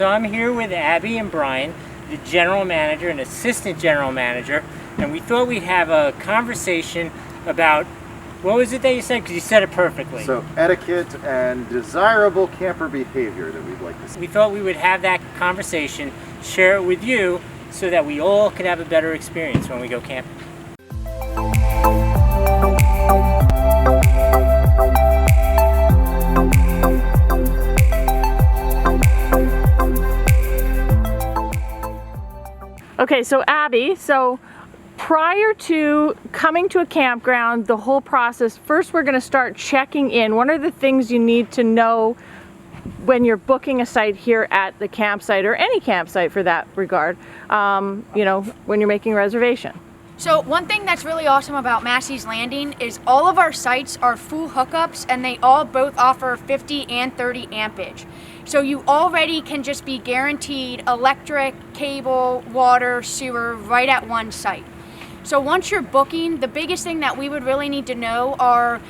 So I'm here with Abby and Brian, the general manager and assistant general manager, and we thought we'd have a conversation about, what was it that you said? Because you said it perfectly. So etiquette and desirable camper behavior that we'd like to see. We thought we would have that conversation, share it with you, so that we all could have a better experience when we go camping. Okay, so Abby, prior to coming to a campground, the whole process, first we're going to start checking in. What are the things you need to know when you're booking a site here at the campsite, or any campsite for that regard, you know, when you're making a reservation? So one thing that's really awesome about Massey's Landing is all of our sites are full hookups, and they all both offer 50 and 30 ampage. So you already can just be guaranteed electric, cable, water, sewer right at one site. So once you're booking, the biggest thing that we would really need to know are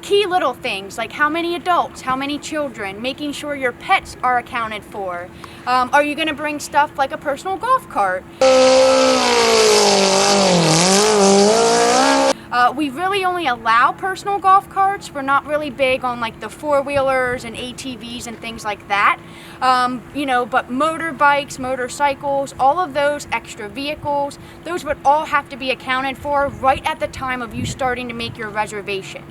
key little things like how many adults, how many children, making sure your pets are accounted for. Are you going to bring stuff like a personal golf cart? We really only allow personal golf carts. We're not really big on like the four-wheelers and ATVs and things like that. You know, but motorbikes, motorcycles, all of those extra vehicles, those would all have to be accounted for right at the time of you starting to make your reservation.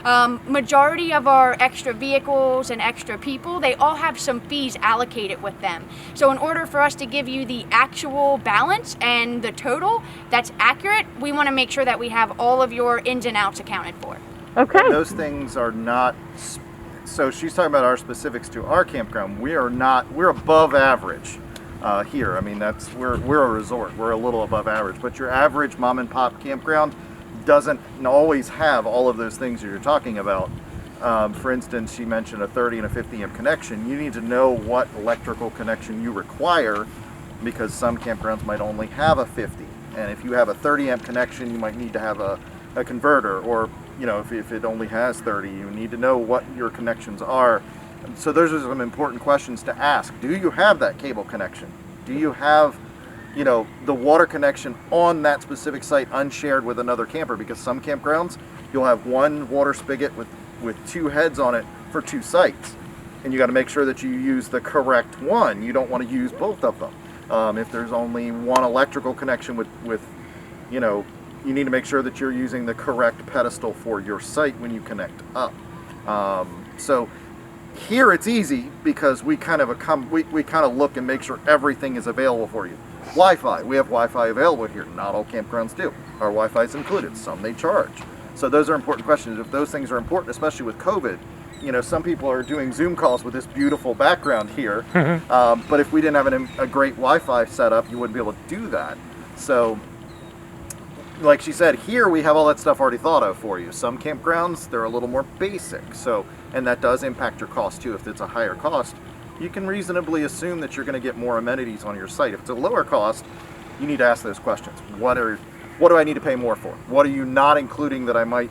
Majority of our extra vehicles and extra people, they all have some fees allocated with them. So in order for us to give you the actual balance and the total that's accurate, we want to make sure that we have all of your ins and outs accounted for. Okay. And those things are not, so she's talking about our specifics to our campground. We're above average here. I mean, we're a resort. We're a little above average, but your average mom and pop campground doesn't always have all of those things that you're talking about. For instance, she mentioned a 30 and a 50 amp connection. You need to know what electrical connection you require, because some campgrounds might only have a 50. And if you have a 30 amp connection, you might need to have a converter, or you know, if it only has 30, you need to know what your connections are. So those are some important questions to ask. Do you have that cable connection? Do you have, you know, the water connection on that specific site unshared with another camper? Because some campgrounds, you'll have one water spigot with two heads on it for two sites, and you got to make sure that you use the correct one. You don't want to use both of them. If there's only one electrical connection with, you know, you need to make sure that you're using the correct pedestal for your site when you connect up. So here it's easy because we kind of look and make sure everything is available for you. Wi-Fi, we have Wi-Fi available here. Not all campgrounds do. Our Wi-Fi is included. Some they charge. So those are important questions. If those things are important, especially with COVID, you know, some people are doing Zoom calls with this beautiful background here. But if we didn't have a great Wi-Fi setup, you wouldn't be able to do that. So, like she said, here we have all that stuff already thought of for you. Some campgrounds, they're a little more basic. So, and that does impact your cost too. If it's a higher cost, you can reasonably assume that you're going to get more amenities on your site. If it's a lower cost, you need to ask those questions. What do I need to pay more for? What are you not including that I might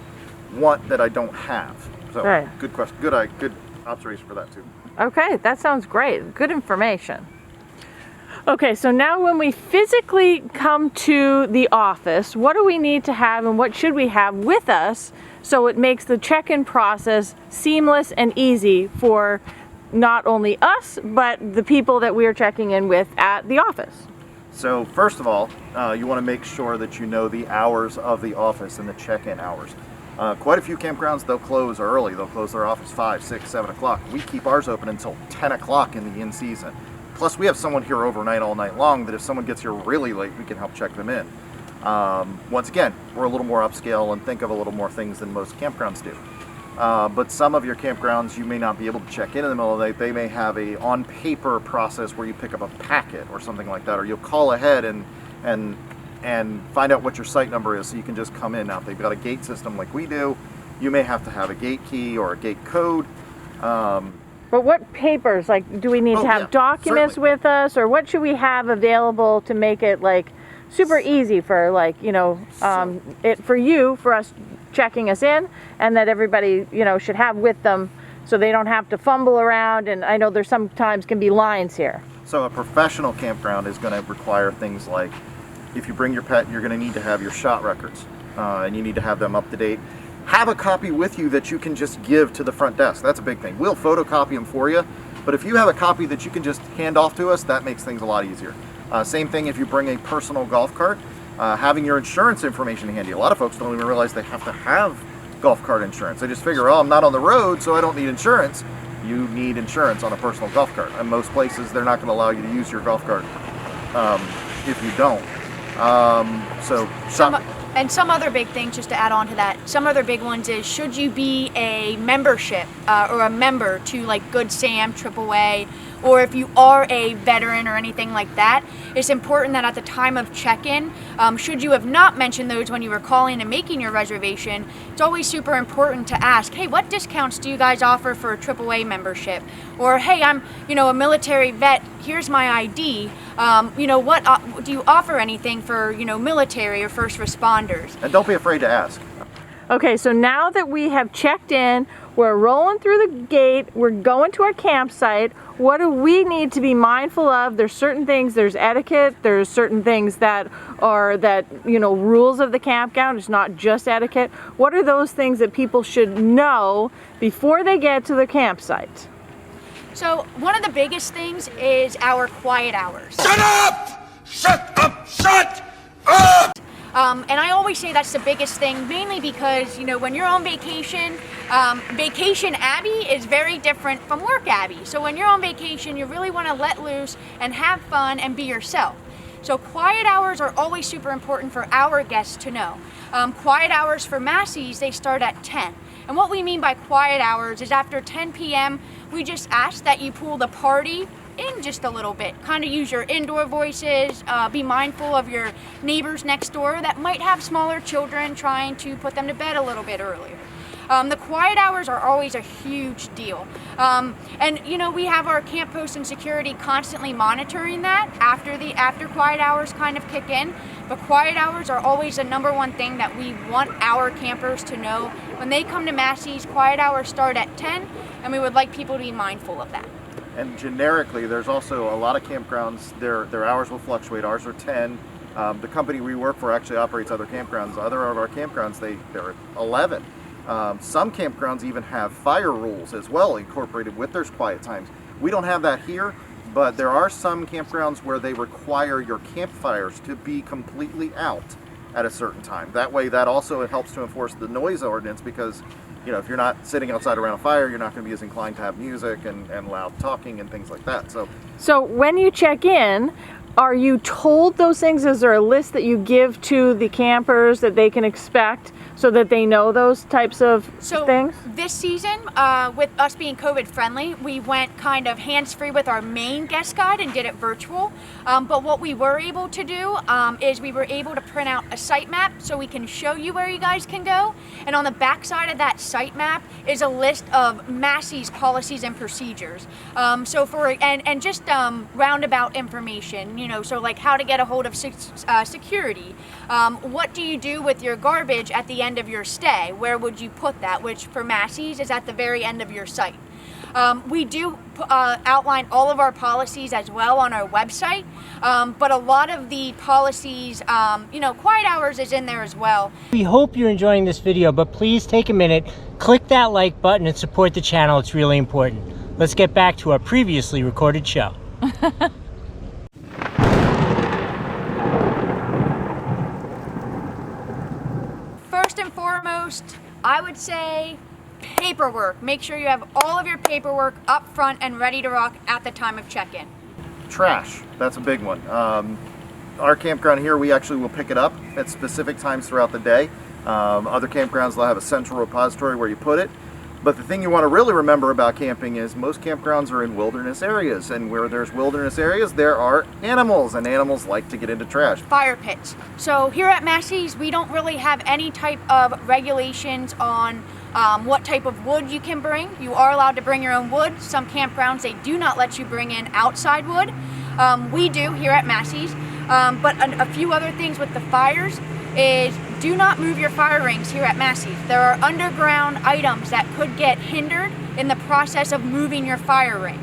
want that I don't have? So, right. Good question. Good observation for that too. Okay, that sounds great. Good information. Okay, so now when we physically come to the office, what do we need to have and what should we have with us so it makes the check-in process seamless and easy for not only us, but the people that we're checking in with at the office? So first of all, you want to make sure that you know the hours of the office and the check-in hours. Quite a few campgrounds, they'll close early. They'll close their office 5, 6, 7 o'clock. We keep ours open until 10 o'clock in the in-season. Plus, we have someone here overnight all night long that if someone gets here really late, we can help check them in. Once again, we're a little more upscale and think of a little more things than most campgrounds do. But some of your campgrounds, you may not be able to check in the middle of the night. They may have a on-paper process where you pick up a packet or something like that, or you'll call ahead and find out what your site number is so you can just come in. Now, if they've got a gate system like we do, you may have to have a gate key or a gate code. But what papers, like, do we need to have documents with us, or what should we have available to make it like super easy for, like, you know, for us checking us in, and that everybody, you know, should have with them so they don't have to fumble around? And I know there's sometimes can be lines here. So a professional campground is going to require things like, if you bring your pet, you're going to need to have your shot records, and you need to have them up to date. Have a copy with you that you can just give to the front desk. That's a big thing. We'll photocopy them for you, but if you have a copy that you can just hand off to us, that makes things a lot easier. Same thing if you bring a personal golf cart, having your insurance information handy. A lot of folks don't even realize they have to have golf cart insurance. They just figure, oh, I'm not on the road, so I don't need insurance. You need insurance on a personal golf cart. In most places, they're not going to allow you to use your golf cart if you don't. And some other big things, just to add on to that, some other big ones is, should you be a membership or a member to like Good Sam, AAA, or if you are a veteran or anything like that, it's important that at the time of check-in, should you have not mentioned those when you were calling and making your reservation, it's always super important to ask, hey, what discounts do you guys offer for a AAA membership? Or, hey, I'm, a military vet, here's my ID. What do you offer anything for, military or first responders? And don't be afraid to ask. Okay, so now that we have checked in, we're rolling through the gate, we're going to our campsite, what do we need to be mindful of? There's certain things, there's etiquette, there's certain things that are rules of the campground, it's not just etiquette. What are those things that people should know before they get to the campsite? So one of the biggest things is our quiet hours. Shut up! Shut up! Shut up! And I always say that's the biggest thing, mainly because, when you're on vacation, vacation Abby is very different from work Abby. So when you're on vacation, you really want to let loose and have fun and be yourself. So quiet hours are always super important for our guests to know. Quiet hours for Massey's, they start at 10. And what we mean by quiet hours is after 10 p.m., we just ask that you pull the party in just a little bit. Kind of use your indoor voices, be mindful of your neighbors next door that might have smaller children, trying to put them to bed a little bit earlier. The quiet hours are always a huge deal. We have our camp post and security constantly monitoring that after quiet hours kind of kick in. But quiet hours are always the #1 thing that we want our campers to know. When they come to Massey's, quiet hours start at 10, and we would like people to be mindful of that. And generically, there's also a lot of campgrounds, their hours will fluctuate. Ours are 10. The company we work for actually operates other campgrounds. Other of our campgrounds, they're 11. Some campgrounds even have fire rules as well incorporated with their quiet times. We don't have that here, but there are some campgrounds where they require your campfires to be completely out at a certain time. That way, that also helps to enforce the noise ordinance, because if you're not sitting outside around a fire, you're not going to be as inclined to have music and loud talking and things like that. So when you check in, are you told those things? Is there a list that you give to the campers that they can expect so that they know those types of things? This season, with us being COVID friendly, we went kind of hands-free with our main guest guide and did it virtual. But what we were able to do is we were able to print out a site map so we can show you where you guys can go. And on the back side of that site map is a list of Massey's policies and procedures. Just roundabout information, so like how to get a hold of security. What do you do with your garbage at the end of your stay? Where would you put that? Which for Massey's is at the very end of your site. We do outline all of our policies as well on our website, but a lot of the policies, quiet hours is in there as well. We hope you're enjoying this video, but please take a minute, click that like button and support the channel. It's really important. Let's get back to our previously recorded show. First and foremost, I would say paperwork. Make sure you have all of your paperwork up front and ready to rock at the time of check-in. trash, that's a big one. Our campground here, we actually will pick it up at specific times throughout the day. Other campgrounds will have a central repository where you put it. But the thing you want to really remember about camping is most campgrounds are in wilderness areas, and where there's wilderness areas, there are animals, and animals like to get into trash. Fire pits. So here at Massey's, we don't really have any type of regulations on what type of wood you can bring. You are allowed to bring your own wood. Some campgrounds, they do not let you bring in outside wood. We do here at Massey's. But a few other things with the fires is do not move your fire rings here at Massey's. There are underground items that could get hindered in the process of moving your fire ring.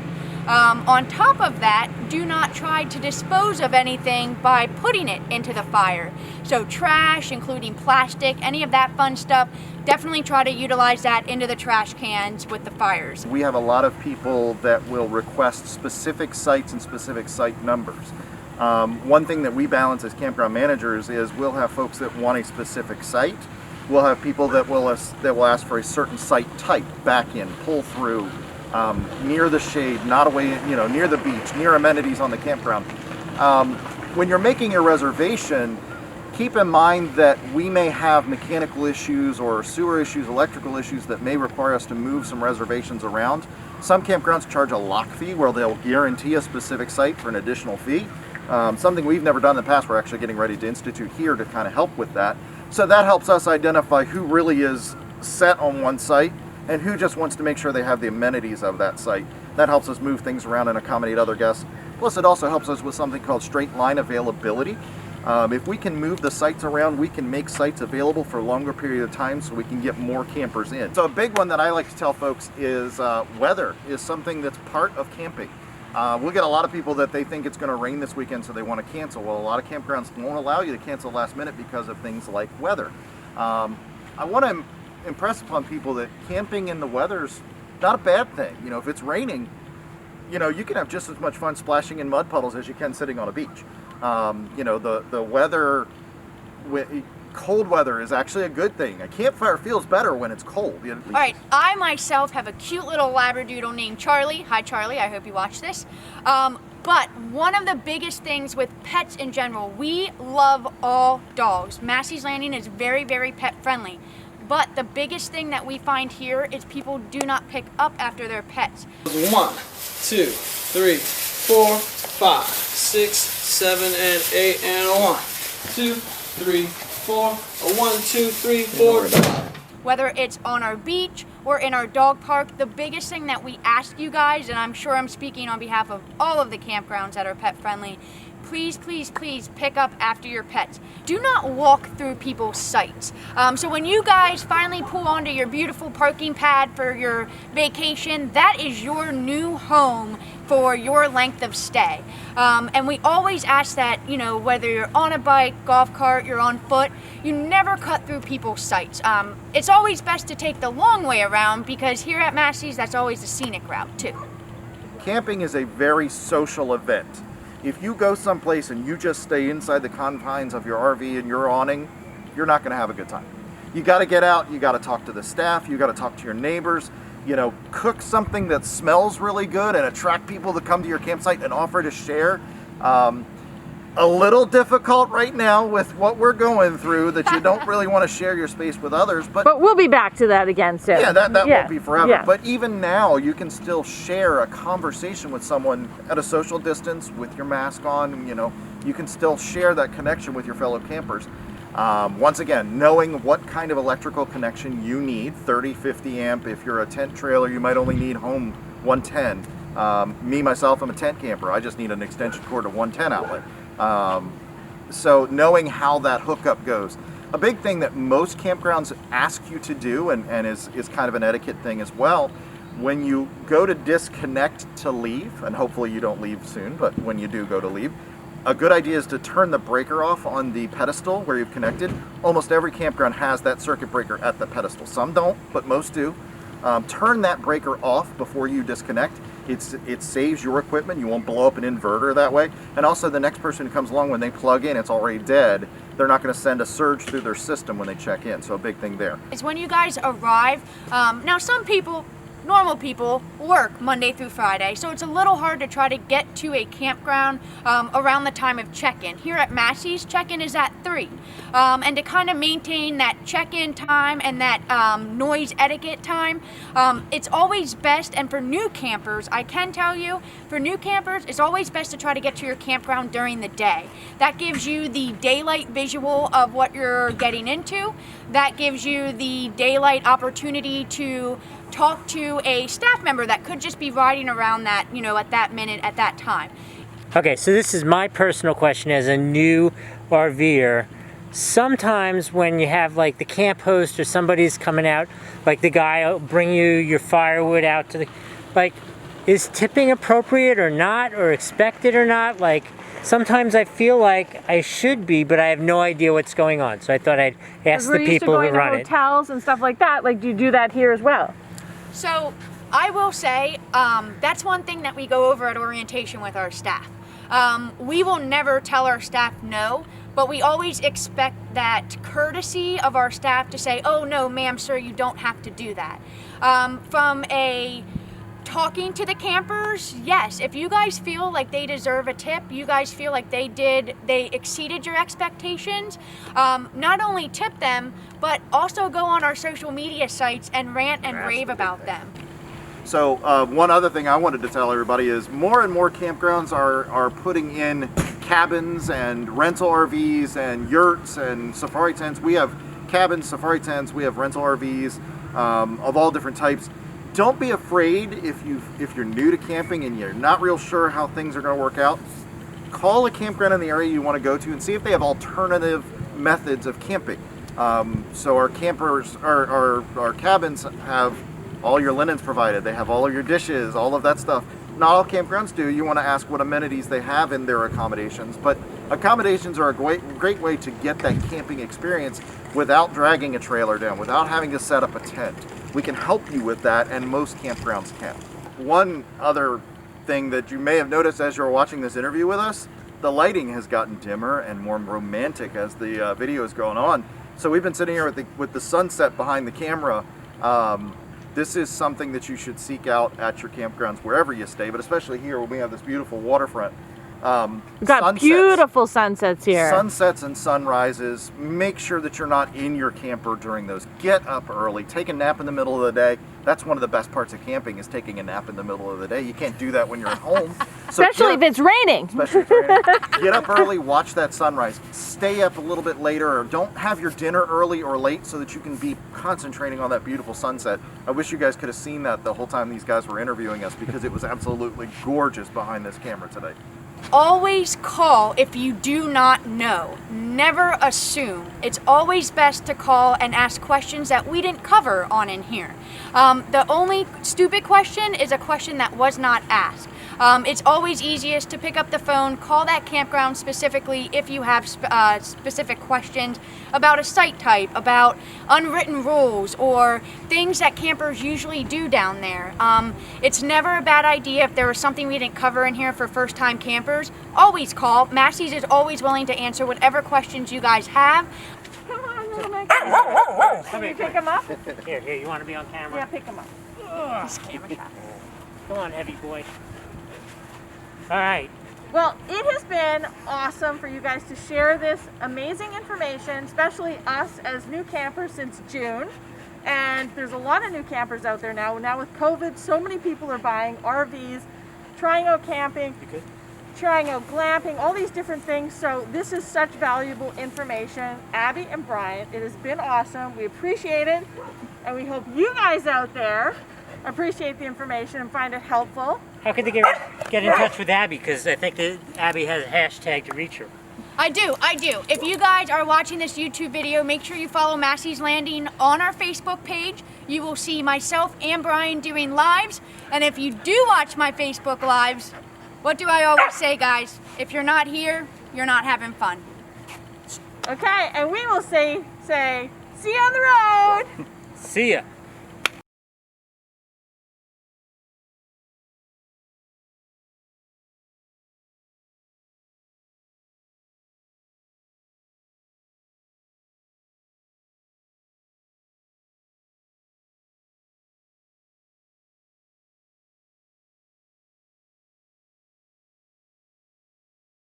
On top of that, do not try to dispose of anything by putting it into the fire. So trash, including plastic, any of that fun stuff, definitely try to utilize that into the trash cans with the fires. We have a lot of people that will request specific sites and specific site numbers. One thing that we balance as campground managers is we'll have folks that want a specific site. We'll have people that will ask for a certain site type, back in, pull through, near the shade, not away, near the beach, near amenities on the campground. When you're making your reservation, keep in mind that we may have mechanical issues or sewer issues, electrical issues that may require us to move some reservations around. Some campgrounds charge a lock fee where they'll guarantee a specific site for an additional fee. Something we've never done in the past, we're actually getting ready to institute here to kind of help with that. So that helps us identify who really is set on one site and who just wants to make sure they have the amenities of that site. That helps us move things around and accommodate other guests. Plus it also helps us with something called straight line availability. If we can move the sites around, we can make sites available for a longer period of time so we can get more campers in. So a big one that I like to tell folks is weather is something that's part of camping. We'll get a lot of people that they think it's going to rain this weekend so they want to cancel. Well, a lot of campgrounds won't allow you to cancel last minute because of things like weather. I want to impress upon people that camping in the weather's not a bad thing. If it's raining, you can have just as much fun splashing in mud puddles as you can sitting on a beach. The weather, cold weather is actually a good thing. A campfire feels better when it's cold. All right, I myself have a cute little labradoodle named Charlie. Hi Charlie, I hope you watch this. But one of the biggest things with pets in general, we love all dogs. Massey's Landing is very, very pet friendly. But the biggest thing that we find here is people do not pick up after their pets. 1, 2, 3, 4, 5, 6, 7, and 8, and 1, 2, 3, 4, 1, 2, 3, 4, 5. Whether it's on our beach or in our dog park, the biggest thing that we ask you guys, and I'm sure I'm speaking on behalf of all of the campgrounds that are pet friendly, please, please, please pick up after your pets. Do not walk through people's sites. So when you guys finally pull onto your beautiful parking pad for your vacation, that is your new home for your length of stay. And we always ask that, whether you're on a bike, golf cart, you're on foot, you never cut through people's sites. It's always best to take the long way around because here at Massey's, that's always the scenic route too. Camping is a very social event. If you go someplace and you just stay inside the confines of your RV and your awning, you're not going to have a good time. You got to get out, you got to talk to the staff, you got to talk to your neighbors, cook something that smells really good and attract people to come to your campsite and offer to share. A little difficult right now with what we're going through, that you don't really want to share your space with others. But we'll be back to that again soon. Yeah, that won't be forever. Yeah. But even now, you can still share a conversation with someone at a social distance with your mask on. You can still share that connection with your fellow campers. Once again, knowing what kind of electrical connection you need, 30, 50 amp. If you're a tent trailer, you might only need home 110. Me, myself, I'm a tent camper. I just need an extension cord to 110 outlet. So knowing how that hookup goes. A big thing that most campgrounds ask you to do, and is kind of an etiquette thing as well, when you go to disconnect to leave, and hopefully you don't leave soon, but when you do go to leave, a good idea is to turn the breaker off on the pedestal where you've connected. Almost every campground has that circuit breaker at the pedestal. Some don't, but most do. Turn that breaker off before you disconnect. It saves your equipment. You won't blow up an inverter that way. And also the next person who comes along, when they plug in, it's already dead. They're not going to send a surge through their system when they check in. So a big thing there. It's when you guys arrive. Now some people, normal people, work Monday through Friday, so it's a little hard to try to get to a campground around the time of check-in. Here at Massey's, check-in is at 3. And to kind of maintain that check-in time and that noise etiquette time, it's always best, and for new campers, I can tell you, for new campers, it's always best to try to get to your campground during the day. That gives you the daylight visual of what you're getting into. That gives you the daylight opportunity to talk to a staff member that could just be riding around that, at that minute, at that time. Okay, so this is my personal question as a new RVer. Sometimes when you have like the camp host or somebody's coming out, like the guy will bring you your firewood out to the, is tipping appropriate or not, or expected or not? Like, sometimes I feel like I should be, but I have no idea what's going on. So I thought I'd ask the people who run it. Hotels and stuff like that. Like, do you do that here as well? So I will say that's one thing that we go over at orientation with our staff. We will never tell our staff no, but we always expect that courtesy of our staff to say, oh no, ma'am, sir, you don't have to do that. From a talking to the campers, yes, if you guys feel like they deserve a tip, you guys feel like they exceeded your expectations, not only tip them, but also go on our social media sites and rant and rave about them. So one other thing I wanted to tell everybody is more and more campgrounds are putting in cabins and rental RVs and yurts and safari tents. We have cabins, safari tents, we have rental RVs of all different types. Don't be afraid if you're new to camping and you're not real sure how things are going to work out. Call a campground in the area you want to go to and see if they have alternative methods of camping. So our campers, our cabins have all your linens provided. They have all of your dishes, all of that stuff. Not all campgrounds do. You want to ask what amenities they have in their accommodations. But accommodations are a great way to get that camping experience without dragging a trailer down, without having to set up a tent. We can help you with that, and most campgrounds can. One other thing that you may have noticed as you're watching this interview with us, the lighting has gotten dimmer and more romantic as the video is going on. So we've been sitting here with the sunset behind the camera. This is something that you should seek out at your campgrounds wherever you stay, but especially here when we have this beautiful waterfront. We've got beautiful sunsets here. Sunsets and sunrises. Make sure that you're not in your camper during those. Get up early. Take a nap in the middle of the day. That's one of the best parts of camping, is taking a nap in the middle of the day. You can't do that when you're at home. So especially if it's raining. Especially if it's raining. Get up early, watch that sunrise. Stay up a little bit later, or don't have your dinner early or late so that you can be concentrating on that beautiful sunset. I wish you guys could have seen that the whole time these guys were interviewing us, because it was absolutely gorgeous behind this camera today. Always call if you do not know. Never assume. It's always best to call and ask questions that we didn't cover on in here. The only stupid question is a question that was not asked. It's always easiest to pick up the phone, call that campground specifically if you have specific questions about a site type, about unwritten rules, or things that campers usually do down there. It's never a bad idea if there was something we didn't cover in here for first-time campers. Always call. Massey's is always willing to answer whatever questions you guys have. Come on, little Mickey. Can you pick him up? Here, you want to be on camera? Yeah, pick him up. This camera shot. Come on, heavy boy. All right. Well, it has been awesome for you guys to share this amazing information, especially us as new campers since June. And there's a lot of new campers out there now. Now with COVID, so many people are buying RVs, trying out camping, trying out glamping, all these different things. So this is such valuable information. Abby and Brian, it has been awesome. We appreciate it. And we hope you guys out there appreciate the information and find it helpful. How could they get in touch with Abby? Because I think that Abby has a hashtag to reach her. I do. If you guys are watching this YouTube video, make sure you follow Massey's Landing on our Facebook page. You will see myself and Brian doing lives. And if you do watch my Facebook lives, what do I always say, guys? If you're not here, you're not having fun. Okay, and we will say, see you on the road. See ya.